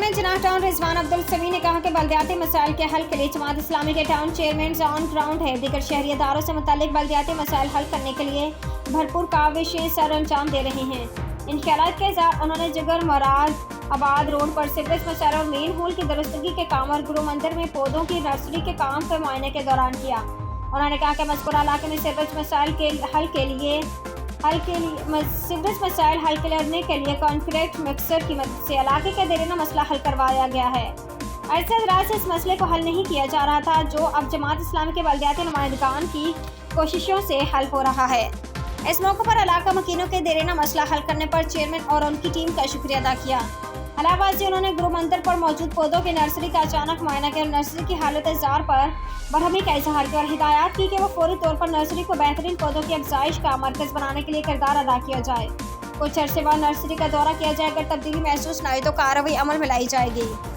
Chairman Jinnah town Rizwan Abdul समी ने कहा कि बल्दियाती मसाइल के हल के लिए जमात इस्लामी के टाउन चेयरमैन ऑन ग्राउंड है। दीगर शहरी इदारों से मुतालिक बल्दियाती मसाइल हल करने के लिए भरपूर काविशें सर अंजाम दे रहे हैं। इन ख्यालात के इज़हार उन्होंने जिगर मराज आबाद रोड पर सीवरेज मसाइल और मेन होल की दुरुस्तगी के काम और गुरु मंदिर में पौधों की नर्सरी के काम के मुआयने के दौरान किया। उन्होंने कहा कि मज़कूरा इलाके में सीवरेज मसाइल हल करने के लिए कॉन्क्रीट मिक्सर की मदद से इलाके का देरीना मसला हल करवाया गया है। अरसे दराज से इस मसले को हल नहीं किया जा रहा था, जो अब जमात इस्लामी के बल्दियाती नुमाइंदगान की कोशिशों से हल हो रहा है। इस मौके पर इलाका मकीनों के देरीना मसला हल करने पर चेयरमैन और उनकी टीम का शुक्रिया अदा किया। अलाहाबाद से उन्होंने गुरु मंदिर पर मौजूद पौधों की नर्सरी का अचानक मुआयना किया और नर्सरी की हालत जार पर बरहमी का इजहार किया और हिदायत की कि वो फौरी तौर पर नर्सरी को बेहतरीन पौधों की अफजाइश का मरकज बनाने के लिए किरदार अदा किया जाए। कुछ अरसे बाद नर्सरी का दौरा किया जाए। अगर तब्दीली महसूस न हुई तो कार्रवाई अमल में लाई जाएगी।